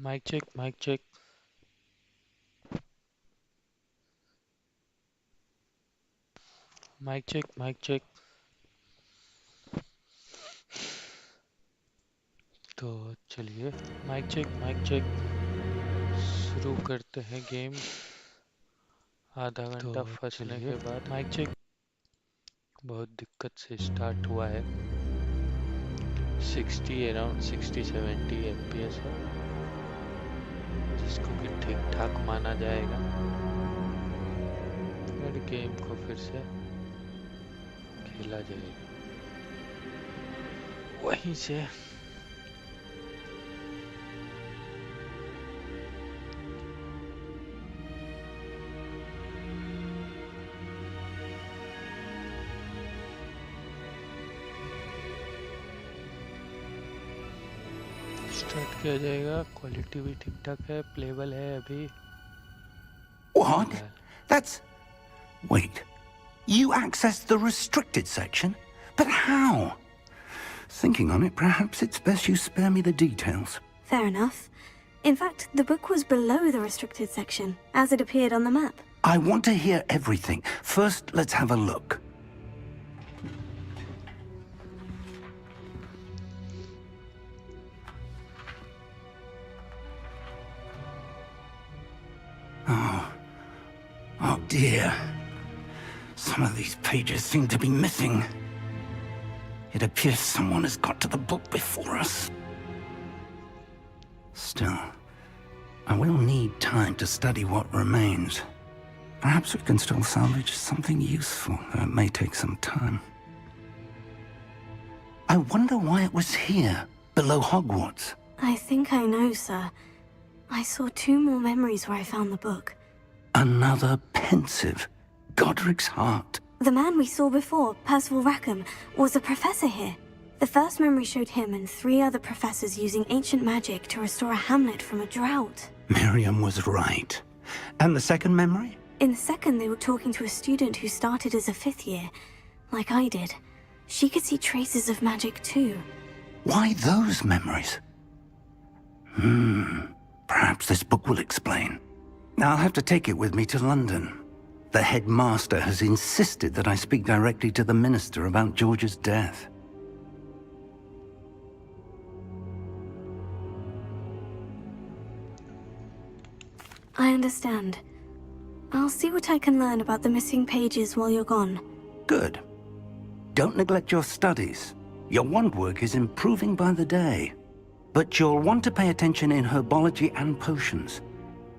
Mic check mic check. Mic check mic check. तो चलिए mic check शुरू करते हैं गेम। आधा घंटा फंसने के बाद माइक चेक। बहुत दिक्कत से स्टार्ट हुआ है। 60 अराउंड 60-70 एफपीएस है, जिसको कि ठीक ठाक माना जाएगा। और गेम को फिर से खेला जाएगा वहीं से। स्टार्ट किया जाएगा। क्वालिटी भी ठीक ठाक है, प्लेबल है अभी। What? That's... Wait. You accessed the restricted section? But how? Thinking on it, perhaps it's best you spare me the details. Fair enough. In fact, the book was below the restricted section, as it appeared on the map. I want to hear everything. First, let's have a look. Oh dear. Some of these pages seem to be missing. It appears someone has got to the book before us. Still, I will need time to study what remains. Perhaps we can still salvage something useful, though it may take some time. I wonder why it was here, below Hogwarts. I think I know, sir. I saw 2 more memories where I found the book. Another pensive. Godric's heart. The man we saw before, Percival Rackham, was a professor here. The first memory showed him and 3 other professors using ancient magic to restore a hamlet from a drought. Miriam was right. And the second memory? In the second, they were talking to a student who started as a 5th year, like I did. She could see traces of magic too. Why those memories? Perhaps this book will explain. I'll have to take it with me to London. The headmaster has insisted that I speak directly to the minister about George's death. I understand. I'll see what I can learn about the missing pages while you're gone. Good. Don't neglect your studies. Your wand work is improving by the day. But you'll want to pay attention in herbology and potions.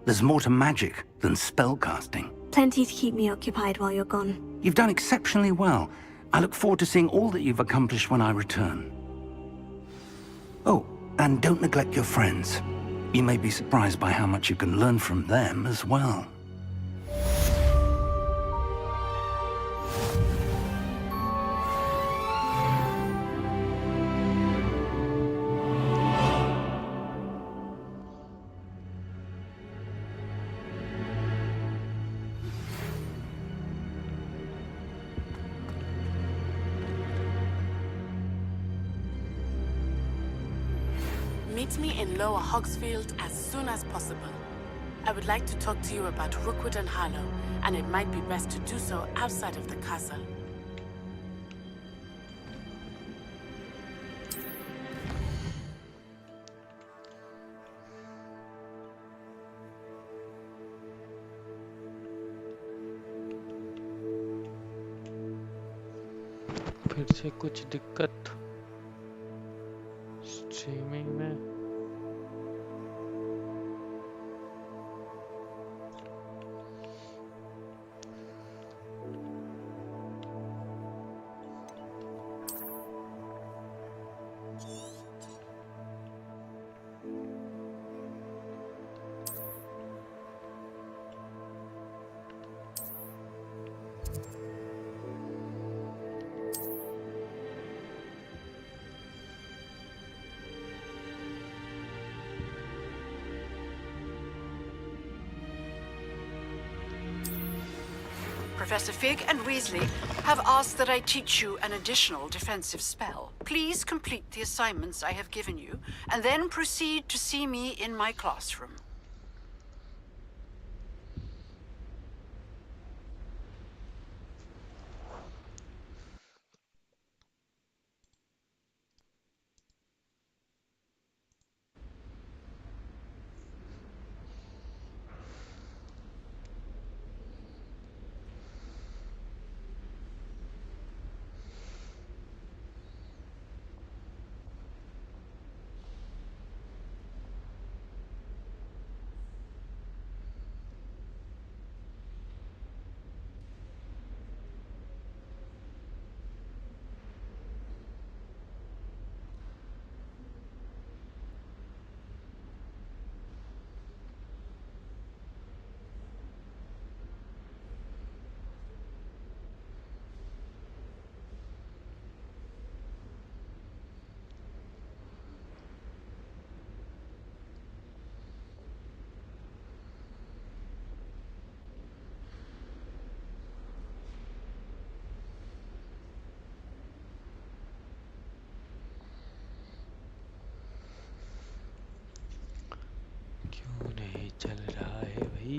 There's more to magic than spellcasting. Plenty to keep me occupied while you're gone. You've done exceptionally well. I look forward to seeing all that you've accomplished when I return. Oh, and don't neglect your friends. You may be surprised by how much you can learn from them as well. Meet me in Lower Hogsfield as soon as possible. I would like to talk to you about Rookwood and Harlow, and it might be best to do so outside of the castle. फिर से कुछ दिक्कत streaming में। Professor Fig and Weasley have asked that I teach you an additional defensive spell. Please complete the assignments I have given you, and then proceed to see me in my classroom. क्यों नहीं चल रहा है भाई?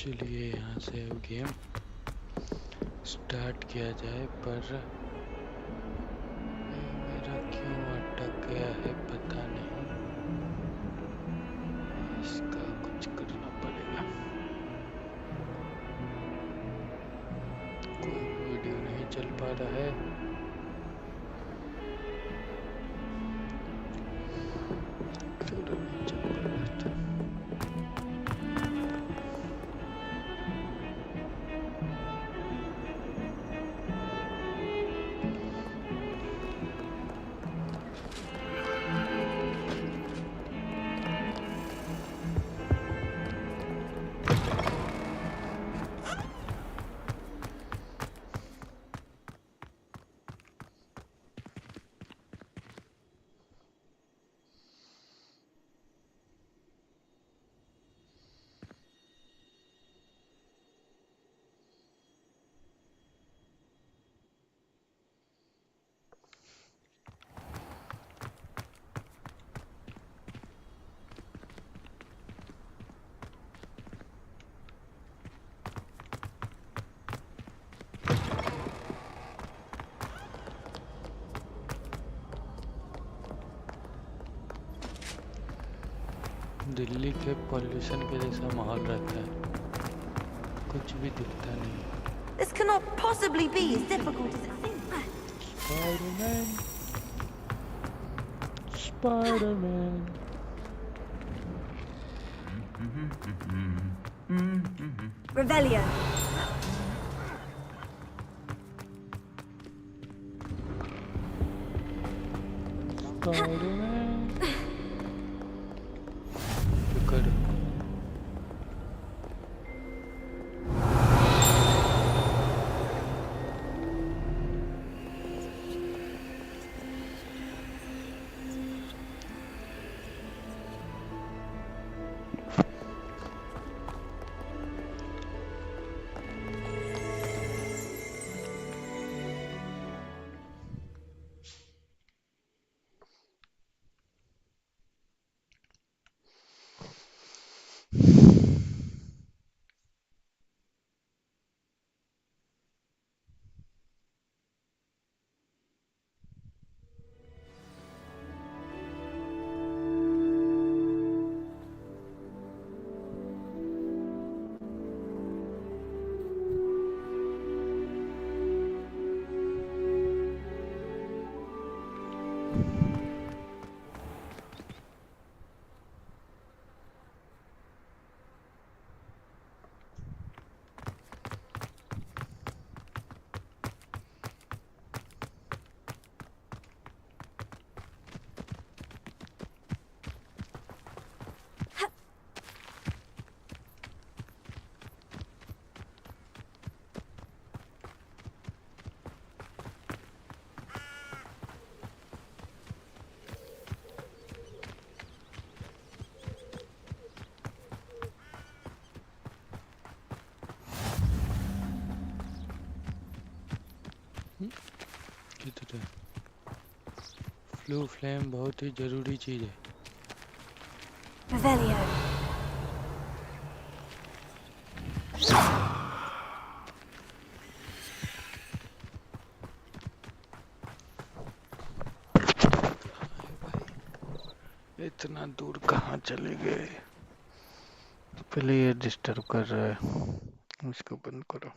चलिए यहाँ से अब गेम स्टार्ट किया जाए, पर ये मेरा क्यों अटक गया है पता नहीं। इसका कुछ करना पड़ेगा। कोई वीडियो नहीं चल पा रहा है। क्यों नहीं चल पा रहा था? दिल्ली के पॉल्यूशन के जैसा माहौल रहता है, कुछ भी दिखता नहीं है। This cannot possibly be as difficult as it seems. Spider-Man, Spider-Man. Revelio. Spider-Man. Good. किधर है? फ्लू फ्लेम बहुत ही जरूरी चीज है। Revelio. इतना दूर कहाँ चले गए? पहले ये डिस्टर्ब कर रहा है, इसको बंद करो।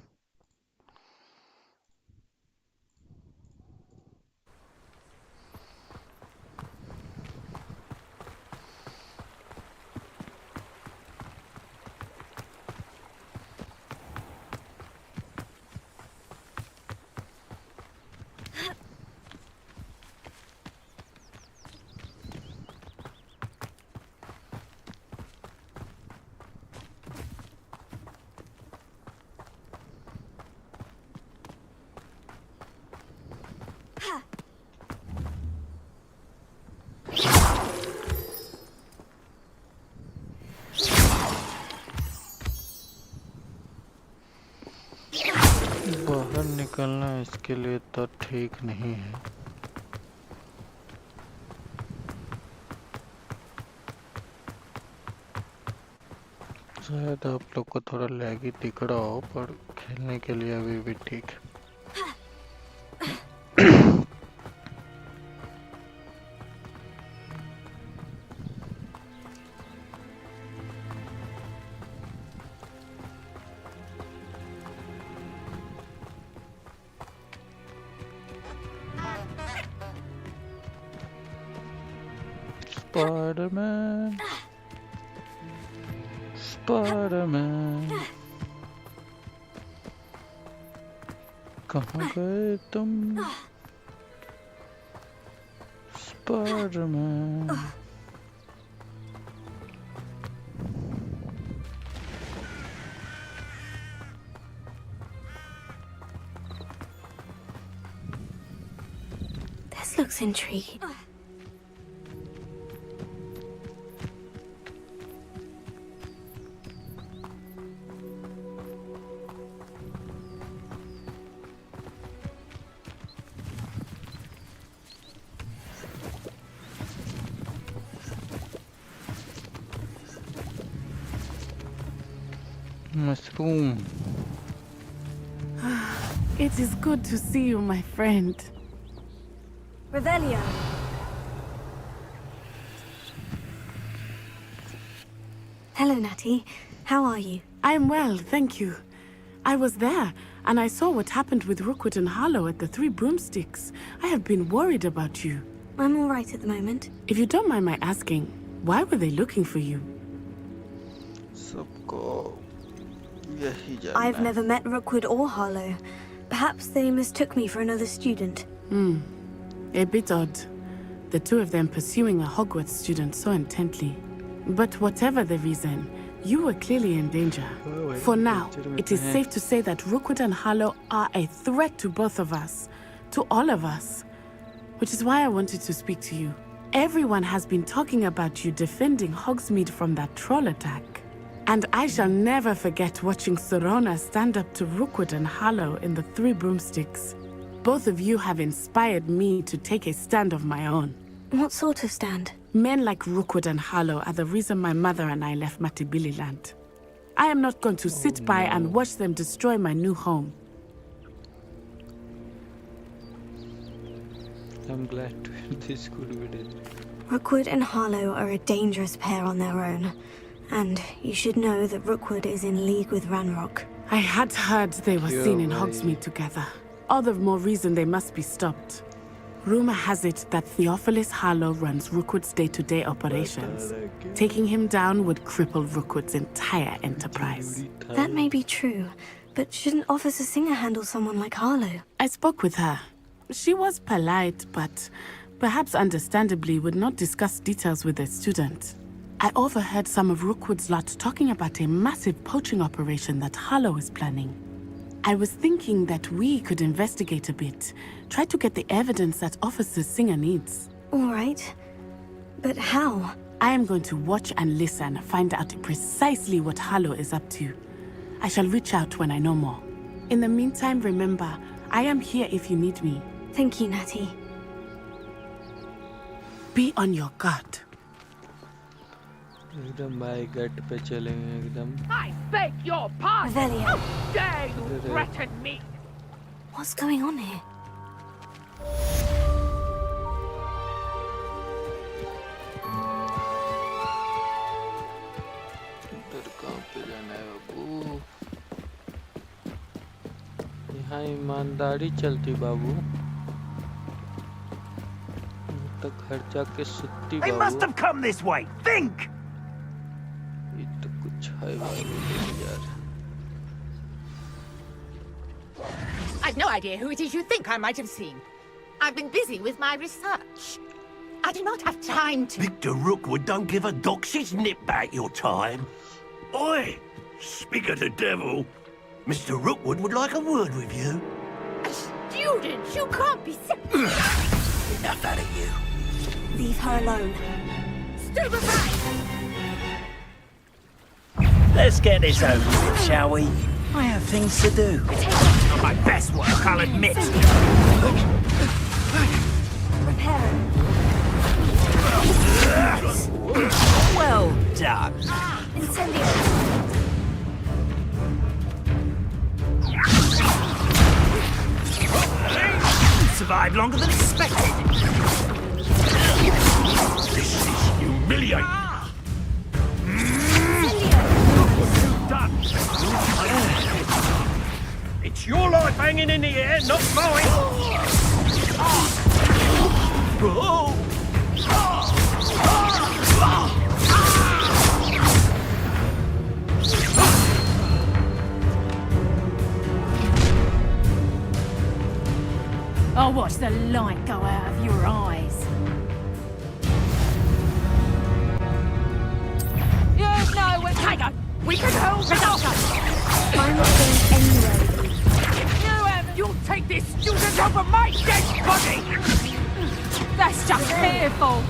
बाहर निकलना इसके लिए तो ठीक नहीं है। शायद आप लोग को थोड़ा लैगी दिख रहा हो, पर खेलने के लिए अभी भी ठीक है। Spider-Man, Spider-Man, कहाँ गए तुम? Spider-Man. This looks intriguing. Mushroom. It is good to see you, my friend. Revelio. Hello, Natty. How are you? I am well, thank you. I was there, and I saw what happened with Rookwood and Harlow at the Three Broomsticks. I have been worried about you. I'm all right at the moment. If you don't mind my asking, why were they looking for you? सबको यही जानना I've है। never met Rookwood or Harlow. Perhaps they mistook me for another student. A bit odd. The two of them pursuing a Hogwarts student so intently. But whatever the reason, you were clearly in danger. For now, it is safe to say that Rookwood and Harlow are a threat to both of us. To all of us. Which is why I wanted to speak to you. Everyone has been talking about you defending Hogsmeade from that troll attack. And I shall never forget watching Sorona stand up to Rookwood and Harlow in the Three Broomsticks. Both of you have inspired me to take a stand of my own. What sort of stand? Men like Rookwood and Harlow are the reason my mother and I left Matibili land. I am not going to sit by and watch them destroy my new home. I'm glad to hear this good video. Rookwood and Harlow are a dangerous pair on their own. And you should know that Rookwood is in league with Ranrock. I had heard they were seen in way. Hogsmeade together. All the more reason they must be stopped. Rumor has it that Theophilus Harlow runs Rookwood's day-to-day operations. Taking him down would cripple Rookwood's entire enterprise. That may be true, but shouldn't Officer Singer handle someone like Harlow? I spoke with her. She was polite, but perhaps understandably would not discuss details with a student. I overheard some of Rookwood's lot talking about a massive poaching operation that Harlow is planning. I was thinking that we could investigate a bit, try to get the evidence that Officer Singer needs. All right. But how? I am going to watch and listen, find out precisely what Harlow is up to. I shall reach out when I know more. In the meantime, remember, I am here if you need me. Thank you, Natty. Be on your guard. एकदम by गट पे चलेंगे एकदम। I beg your pardon! Revelio. How dare you threaten me! What's going on here? इधर कहाँ पे जाना है बाबू? यहाँ ईमानदारी चलती बाबू। तो खर्चा के सुत्ती They must Babu. have come this way. Think! ये तो कुछ है बाबू यार। I've no idea who it is you think I might have seen. I've been busy with my research. I do not have time to... Victor Rookwood don't give a doxy's nip back your time. Oi! Speak of the devil. Mr. Rookwood would like a word with you. A student! You can't be serious! Enough out of you. Leave her alone. Stand aside! Let's get this over with, shall we? I have things to do. Not my best work, I'll admit. Repair it. Well done. Incendio. unexpected. This is humiliating. Look what you've done. It's your life hanging in the air, not mine. I'll watch the light go out of your eyes. You know where... Tiger, we can hold the doctor. I'm not going anywhere with you. You'll take this student over my dead body! That's just fearful.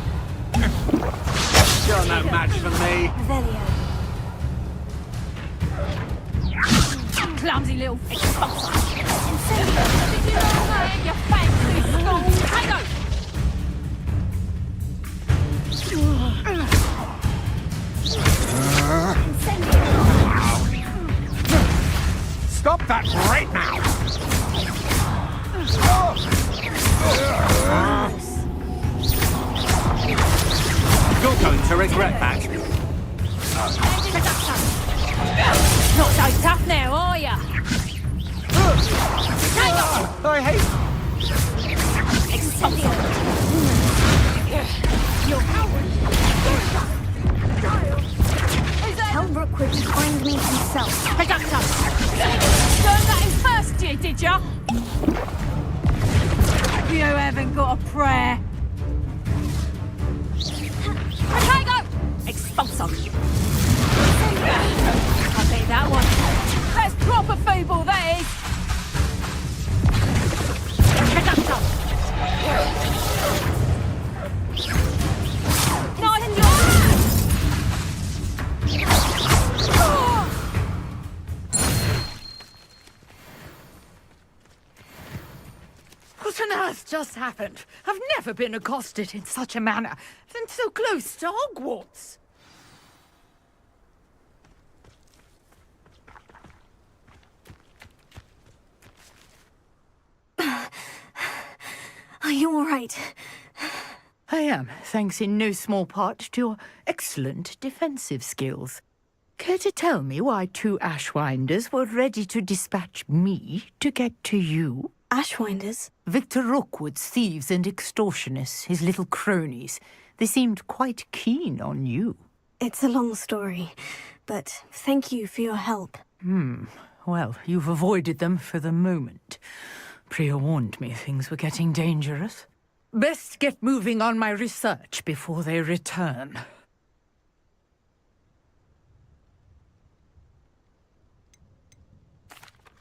You're no match for me. Revelio. Clumsy little expulsor. Did you know that, you fancy school? Tiger! Stop that right now! You're going to regret that. Not so tough now, are ya? I hate... Expulsor! You're coward! Tell Rookwood to find me himself. Conductor! Learned that in first year, did ya? You haven't got a prayer. Potato! Expulsor! I'll take that one. That's proper feeble, that is. Conductor! Nice job! What on earth just happened? I've never been accosted in such a manner, and so close to Hogwarts. Are you all right? I am, thanks in no small part to your excellent defensive skills. Care to tell me why 2 Ashwinders were ready to dispatch me to get to you? Ashwinders? Victor Rookwood's thieves and extortionists, his little cronies. They seemed quite keen on you. It's a long story, but thank you for your help. Well, you've avoided them for the moment. Priya warned me things were getting dangerous. Best get moving on my research before they return.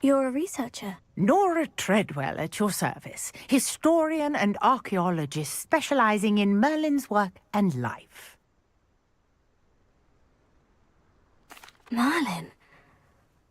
You're a researcher? Nora Treadwell at your service, historian and archaeologist specializing in Merlin's work and life. Merlin?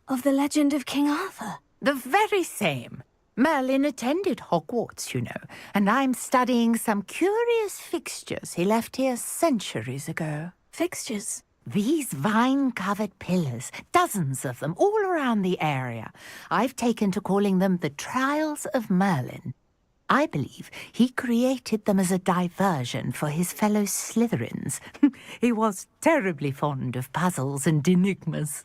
Of the legend of King Arthur? The very same. Merlin attended Hogwarts, you know, and I'm studying some curious fixtures he left here centuries ago. Fixtures? These vine-covered pillars, dozens of them, all around the area. I've taken to calling them the Trials of Merlin. I believe he created them as a diversion for his fellow Slytherins. He was terribly fond of puzzles and enigmas.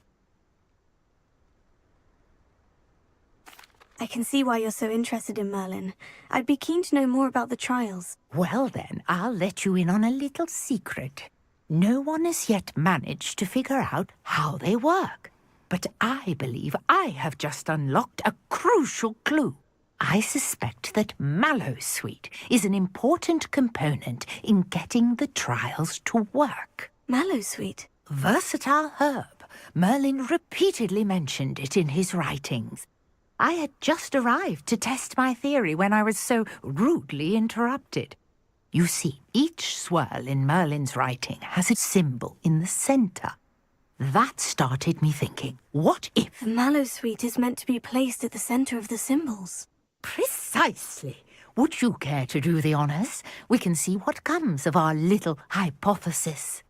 I can see why you're so interested in Merlin. I'd be keen to know more about the trials. Well then, I'll let you in on a little secret. No one has yet managed to figure out how they work. But I believe I have just unlocked a crucial clue. I suspect that Mallowsweet is an important component in getting the trials to work. Mallowsweet? Versatile herb. Merlin repeatedly mentioned it in his writings. I had just arrived to test my theory when I was so rudely interrupted. You see, each swirl in Merlin's writing has a symbol in the center. That started me thinking, what if... The Mallowsweet is meant to be placed at the center of the symbols. Precisely. Would you care to do the honors? We can see what comes of our little hypothesis.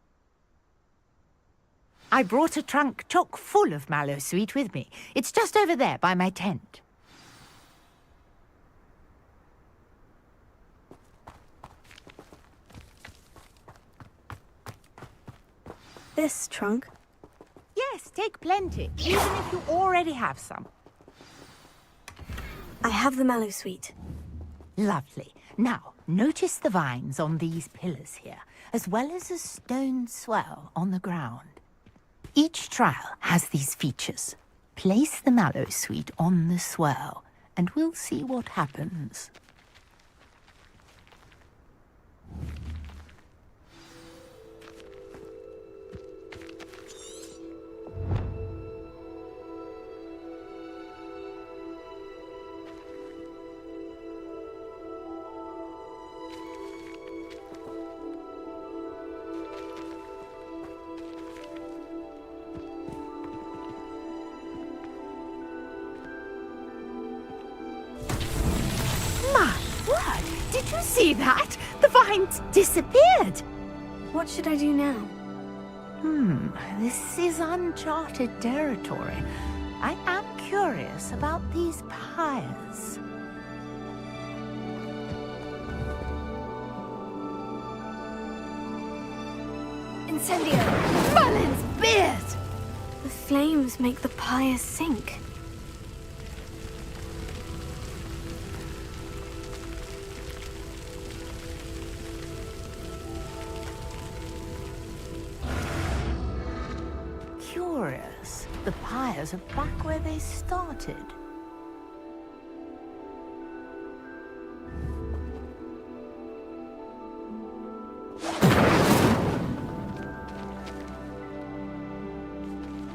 I brought a trunk chock full of Mallowsweet with me. It's just over there by my tent. This trunk? Yes, take plenty, even if you already have some. I have the mallow sweet. Lovely. Now, notice the vines on these pillars here, as well as a stone swell on the ground. Each trial has these features. Place the mallow sweet on the swell, and we'll see what happens. Did you see that? The vines disappeared. What should I do now? This is uncharted territory. I am curious about these pyres. Incendio! Merlin's beard! The flames make the pyres sink. Curious. The pyres are back where they started.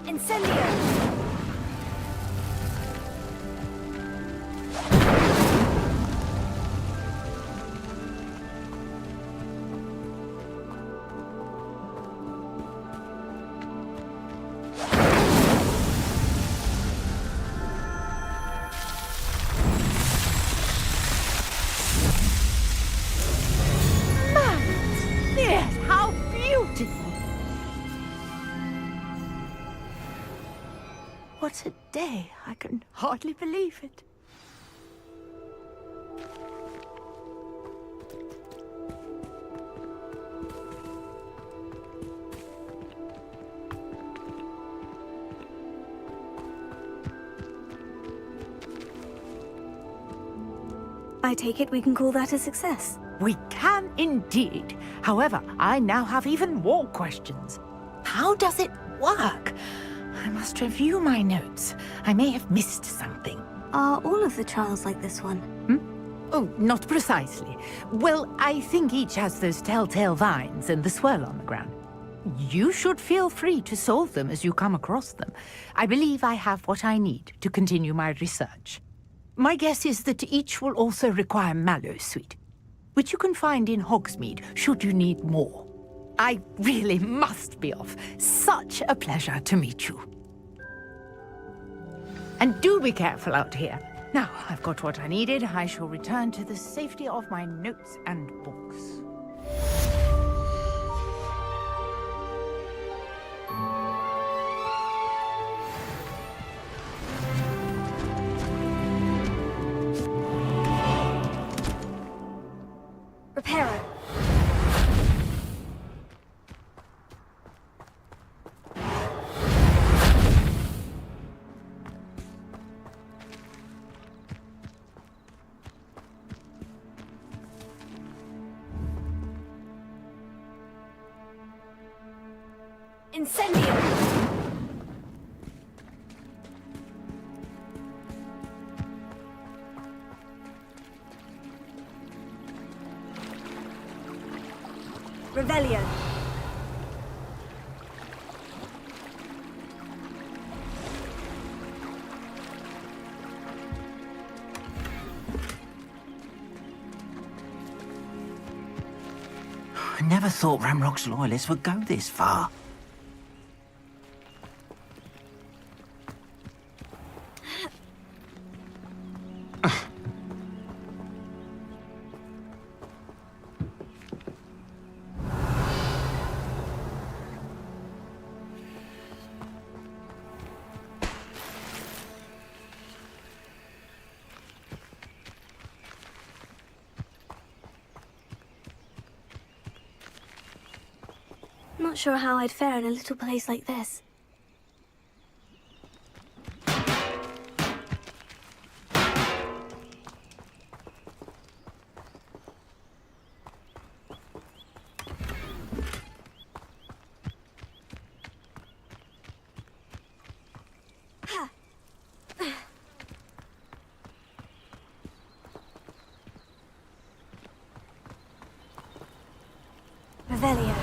Incendio! Yes, how beautiful! What a day! I can hardly believe it. I take it we can call that a success. We can indeed. However, I now have even more questions. How does it work? I must review my notes. I may have missed something. Are all of the trials like this one? Oh, not precisely. Well, I think each has those telltale vines and the swirl on the ground. You should feel free to solve them as you come across them. I believe I have what I need to continue my research. My guess is that each will also require mallow sweet, which you can find in Hogsmeade should you need more. I really must be off. Such a pleasure to meet you. And do be careful out here. Now, I've got what I needed. I shall return to the safety of my notes and books. Reparo. Incendio! Revelio. I never thought Ramrock's loyalists would go this far. Not not sure how I'd fare in a little place like this. Revelio.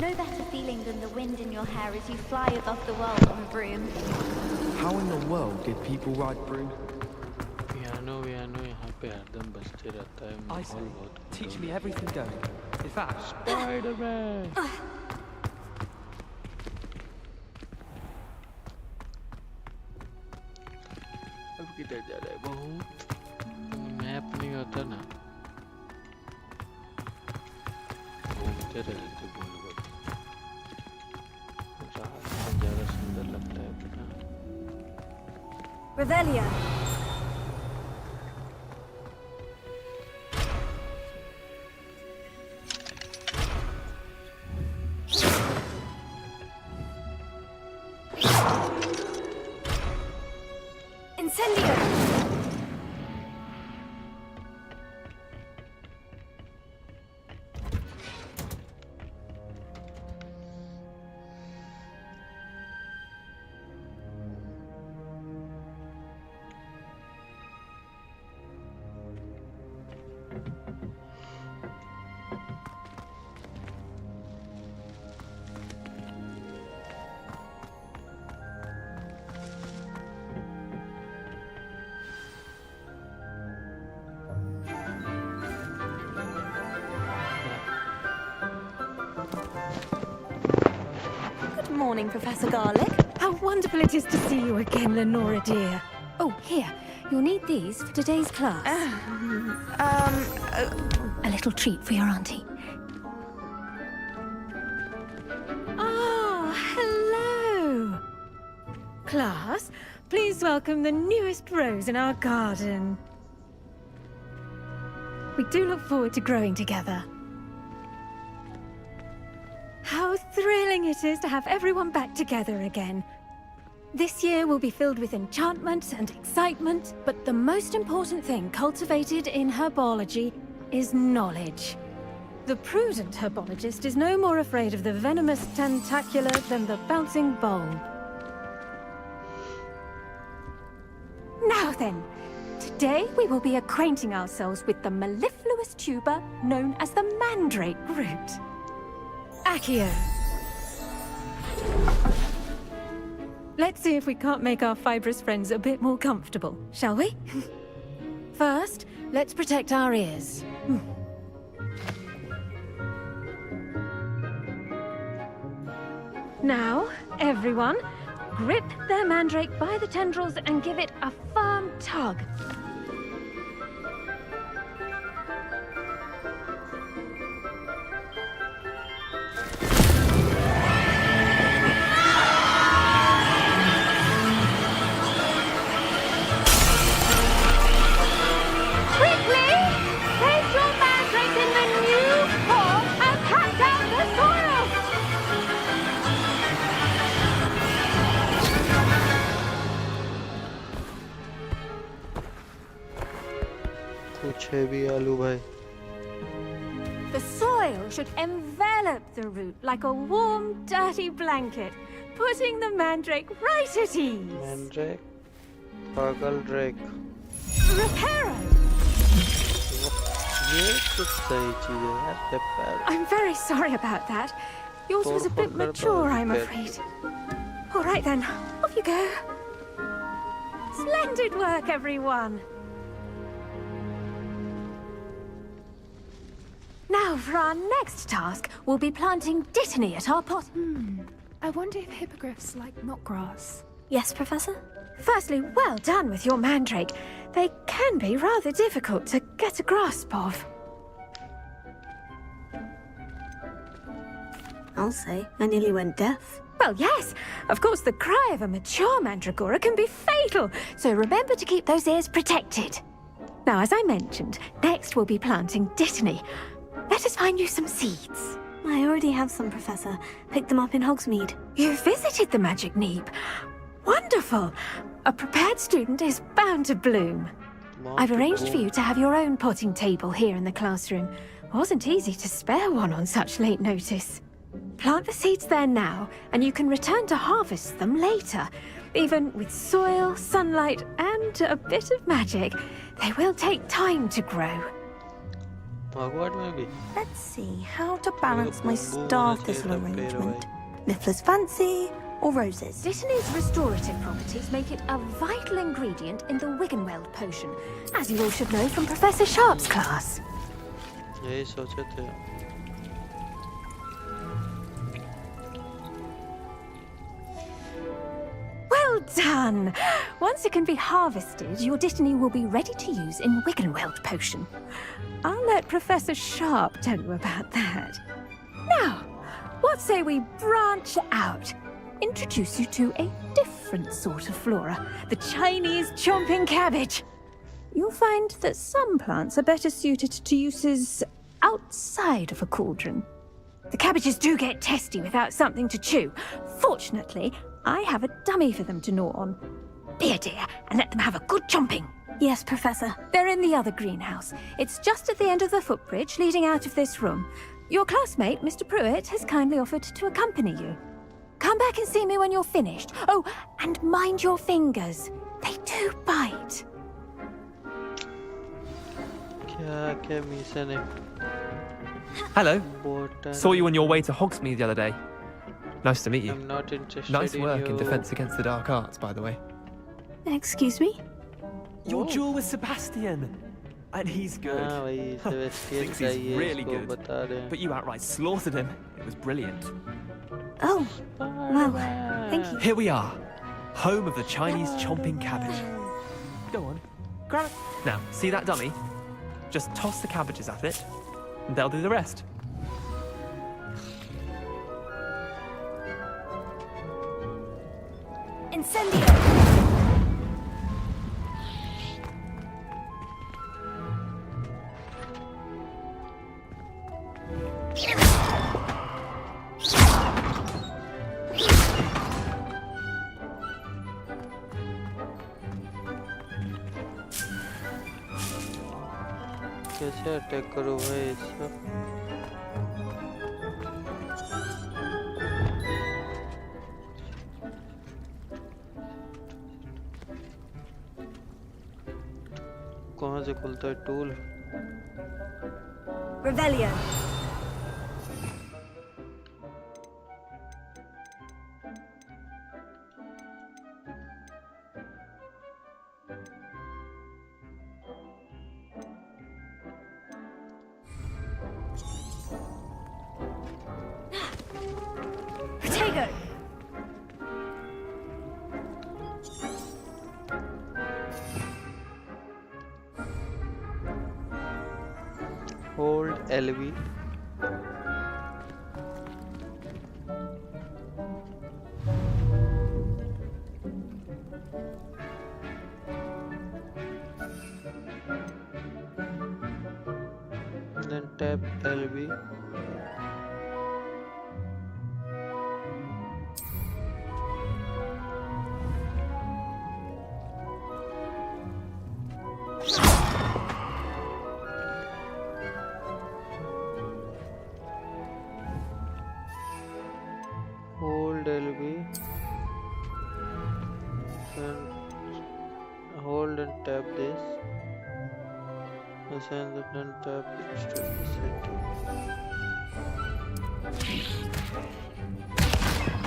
No better feeling than the wind in your hair as you fly above the world on a broom. How in the world did people ride broom? Piano यहाँ पे हरदम बजते रहता है माहौल बहुत Teach me everything going. In fact, Spiderman अब किधर जा रहा है बहुत मैप नहीं होता ना घूमते रहते गोल गोल ज़्यादा सुंदर लगता है बेटा Revelio. Incendio. Good morning, Professor Garlic. How wonderful it is to see you again, Lenora dear. Oh, here. You'll need these for today's class. A little treat for your auntie. Ah, hello. Class, please welcome the newest rose in our garden. We do look forward to growing together. How thrilling it is to have everyone back together again. This year will be filled with enchantment and excitement, but the most important thing cultivated in herbology is knowledge. The prudent herbologist is no more afraid of the venomous tentacular than the bouncing bulb. then. Today we will be acquainting ourselves with the mellifluous tuber known as the mandrake root. Accio. Let's see if we can't make our fibrous friends a bit more comfortable, shall we? First, let's protect our ears. Now, everyone, grip their mandrake by the tendrils and give it a firm tug. Quickly! Place your mandrake in the new form and cut down the soil! कुछ है भी आलू भाई. The soil should envelop the root like a warm, dirty blanket, putting the mandrake right at ease. Mandrake, pagal drake. Reparo! ये कुछ सही चीज है यार. Reparo. I'm very sorry about that. Yours was a bit mature, I'm afraid. All right then, off you go. Splendid work, everyone. Now, for our next task, we'll be planting dittany at our pot. I wonder if hippogriffs like knotgrass. Yes, Professor? Firstly, well done with your mandrake. They can be rather difficult to get a grasp of. I'll say, I nearly went deaf. Well, yes. Of course, the cry of a mature mandragora can be fatal, so remember to keep those ears protected. Now, as I mentioned, next we'll be planting dittany. Let us find you some seeds. I already have some, Professor. Picked them up in Hogsmeade. You visited the Magic Neep. Wonderful! A prepared student is bound to bloom. I've arranged for you to have your own potting table here in the classroom. Wasn't easy to spare one on such late notice. Plant the seeds there now, and you can return to harvest them later. Even with soil, sunlight, and a bit of magic, they will take time to grow. Hogwart में भी. Let's see how to balance my star thistle arrangement. Niffler's fancy or roses? Dittany's restorative properties make it a vital ingredient in the Wiggenweld potion, as you all should know from Professor Sharp's class. यही सोचे थे. Well done! Once it can be harvested, your dittany will be ready to use in Wiggenweld potion. I'll let Professor Sharp tell you about that. Now, what say we branch out? Introduce you to a different sort of flora, the Chinese chomping cabbage. You'll find that some plants are better suited to uses outside of a cauldron. The cabbages do get testy without something to chew. Fortunately, I have a dummy for them to gnaw on. Be a dear and let them have a good chomping. Yes, Professor. They're in the other greenhouse. It's just at the end of the footbridge leading out of this room. Your classmate, Mr. Pruitt, has kindly offered to accompany you. Come back and see me when you're finished. Oh, and mind your fingers. They do bite. क्या mission है? Hello. Saw you on your way to Hogsmeade the other day. Nice to meet you. I'm not interested Nice in work you. in Defense Against the Dark Arts, by the way. Excuse me? Your duel with Sebastian. And he's good. हाँ वही Sebastian Thinks का he's ये really इसको good. बता रहे हैं. But you outright slaughtered him. It was brilliant. Oh, well, thank you. Here we are. Home of the Chinese chomping cabbage. Go on. Grab it. Now, see that dummy? Just toss the cabbages at it, and they'll do the rest. Incendio! कैसे attack करूँ भाई इसको? कहाँ से खुलता है tool? Revelio. Protego. Hold LV. Then tap LV. Hold LB and hold and tap this. Assign the then tap it to the center.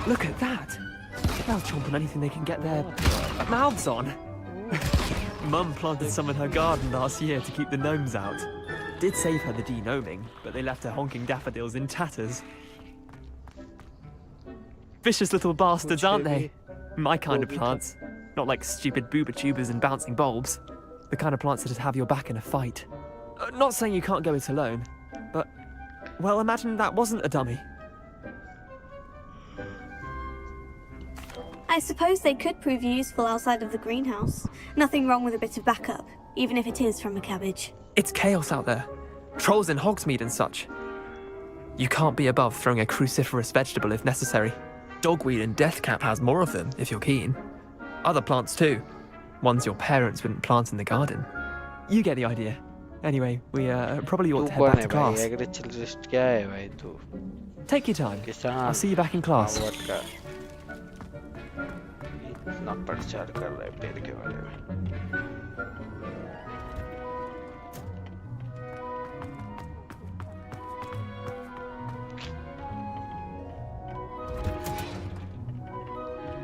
Look at that! They'll chomp on anything they can get their mouths on. Mum planted some in her garden last year to keep the gnomes out. Did save her the de-gnoming, but they left her honking daffodils in tatters. Vicious little bastards, aren't they? My kind of plants. Not like stupid booba tubers and bouncing bulbs. The kind of plants that'd have your back in a fight. Not saying you can't go it alone, but... well, imagine that wasn't a dummy. I suppose they could prove useful outside of the greenhouse. Nothing wrong with a bit of backup, even if it is from a cabbage. It's chaos out there. Trolls in Hogsmeade and such. You can't be above throwing a cruciferous vegetable if necessary. Dogweed and deathcap has more of them, if you're keen. Other plants too. Ones your parents wouldn't plant in the garden. You get the idea. Anyway, we probably ought to head back to class. Take your time. I'll see you back in class. इतना प्रचार कर रहा है पेड़ के बारे में.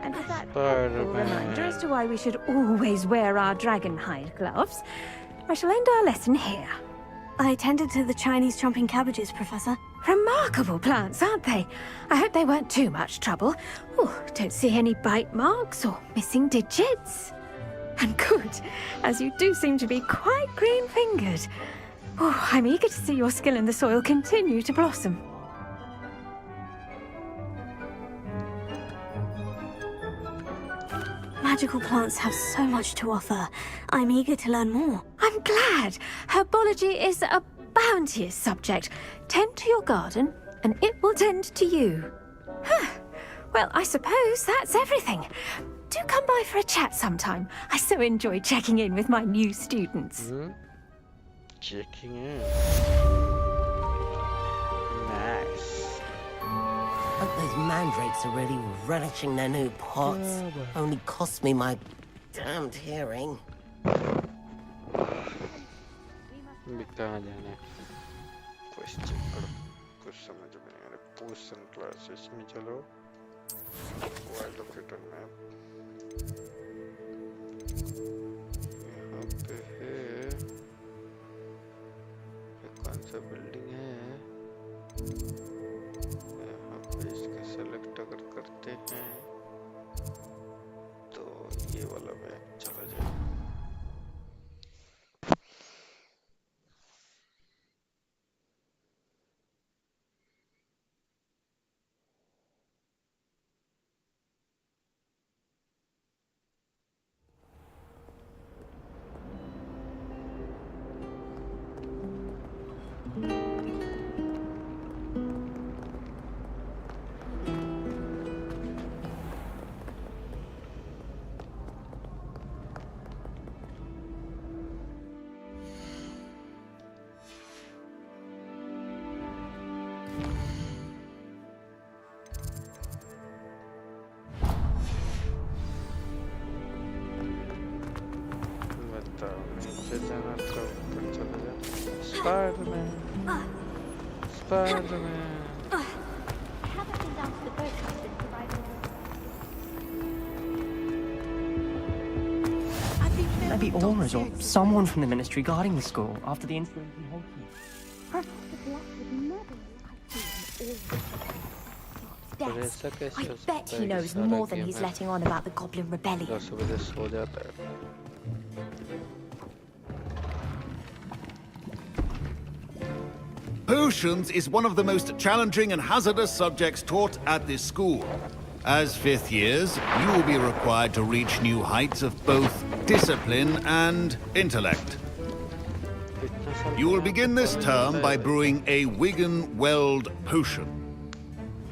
And with that reminder as to why we should always wear our dragonhide gloves, I shall end our lesson here. I tended to the Chinese chomping cabbages, Professor. Remarkable plants, aren't they? I hope they weren't too much trouble. Oh, don't see any bite marks or missing digits. And good, as you do seem to be quite green-fingered. Oh, I'm eager to see your skill in the soil continue to blossom. Magical plants have so much to offer. I'm eager to learn more. I'm glad. Herbology is a bounteous subject. Tend to your garden, and it will tend to you. Well, I suppose that's everything. Do come by for a chat sometime. I so enjoy checking in with my new students. Checking in. Nice. Hope those mandrakes are really relishing their new pots. Only cost me my damned hearing. कहाँ जाना है? Question करो. कुछ समझ में नहीं आ रहा. पोशन classes में चलो. Wild locator map. यहाँ पे है. ये कौन सा बिल्डिंग है? यहाँ पे इसका सेलेक्ट अगर करते हैं तो ये वाला मैप चला जाएगा. जाना तो ऊपर चला जा। Spiderman, Spiderman. Haven't been down to the boathouse since arriving. Maybe Aura's or someone from the ministry guarding the school after the incident in Hogsmeade. I bet he knows more than he's letting on about the Goblin Rebellion. 10 बजे सो जाता है। Potions is one of the most challenging and hazardous subjects taught at this school. As 5th years, you will be required to reach new heights of both discipline and intellect. You will begin this term by brewing a Wigan-Weld potion.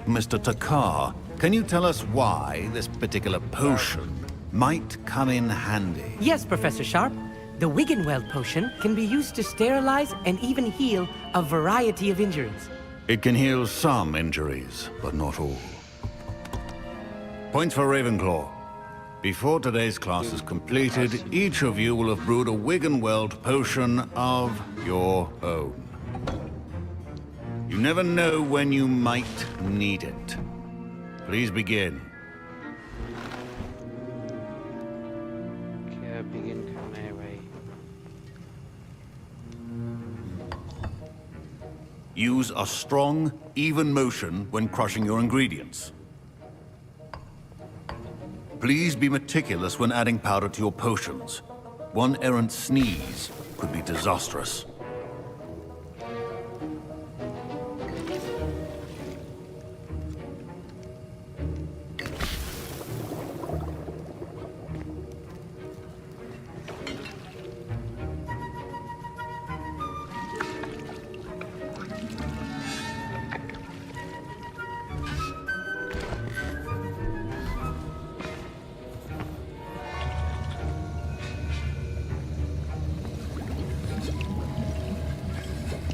Mr. Takar, can you tell us why this particular potion might come in handy? Yes, Professor Sharp. The Wigan-Weld potion can be used to sterilize and even heal a variety of injuries. It can heal some injuries, but not all. Points for Ravenclaw. Before today's class is completed, each of you will have brewed a Wigan-Weld potion of your own. You never know when you might need it. Please begin. क्या begin करना है भाई? Use a strong, even motion when crushing your ingredients. Please be meticulous when adding powder to your potions. One errant sneeze could be disastrous.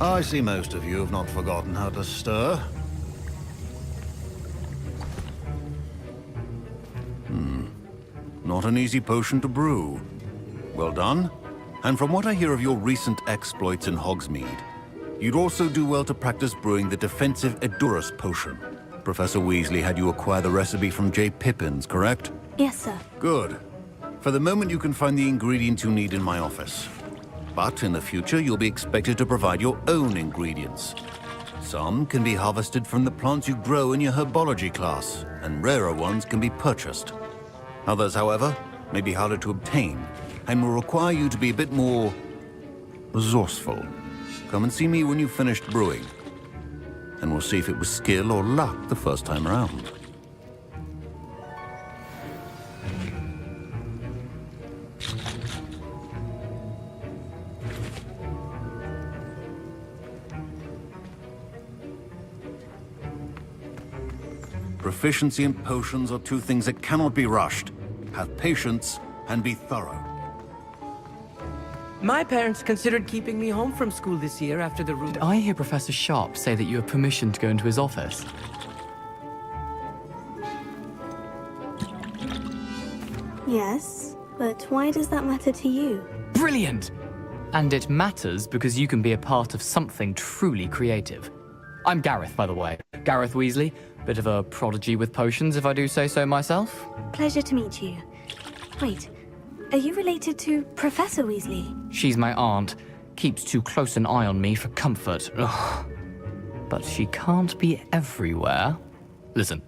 I see most of you have not forgotten how to stir. Not an easy potion to brew. Well done. And from what I hear of your recent exploits in Hogsmeade, you'd also do well to practice brewing the defensive Edurus potion. Professor Weasley had you acquire the recipe from J. Pippin's, correct? Yes, sir. Good. For the moment, you can find the ingredients you need in my office. But in the future, you'll be expected to provide your own ingredients. Some can be harvested from the plants you grow in your herbology class, and rarer ones can be purchased. Others, however, may be harder to obtain, and will require you to be a bit more resourceful. Come and see me when you've finished brewing, and we'll see if it was skill or luck the first time around. Proficiency and potions are two things that cannot be rushed. Have patience and be thorough. My parents considered keeping me home from school this year after the Did I hear Professor Sharp say that you have permission to go into his office? Yes, but why does that matter to you? Brilliant! And it matters because you can be a part of something truly creative. I'm Gareth, by the way. Gareth Weasley. Bit of a prodigy with potions, if I do say so myself. Pleasure to meet you. Wait, are you related to Professor Weasley? She's my aunt. Keeps too close an eye on me for comfort. Ugh. But she can't be everywhere. Listen,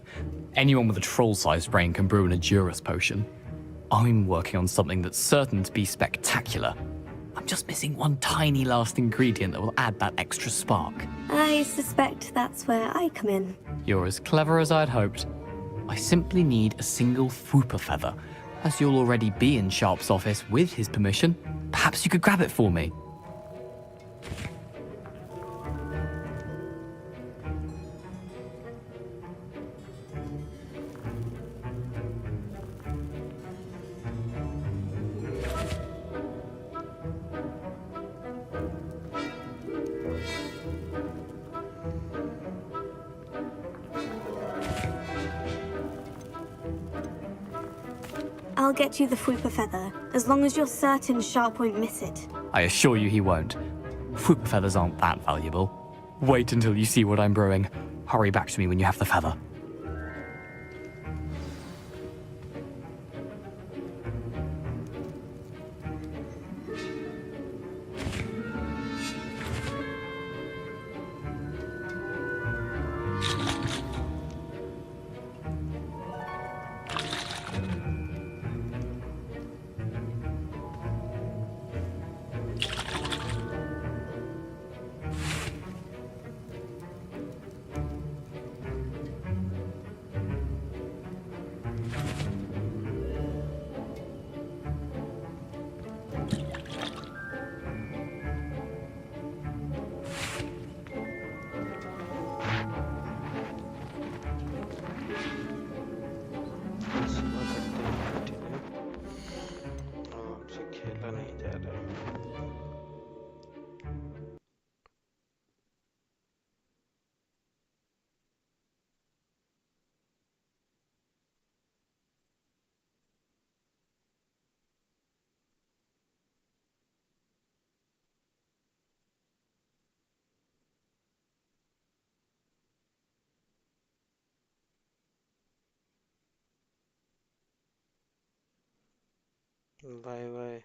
anyone with a troll-sized brain can brew an Edurus potion. I'm working on something that's certain to be spectacular. I'm just missing one tiny last ingredient that will add that extra spark. I suspect that's where I come in. You're as clever as I'd hoped. I simply need a single Fwooper feather. As you'll already be in Sharp's office with his permission, perhaps you could grab it for me. I'll get you the Fupa feather, as long as you're certain Sharp won't miss it. I assure you he won't. Fupa feathers aren't that valuable. Wait until you see what I'm brewing. Hurry back to me when you have the feather. खेला नहीं जा रहा। Bye bye.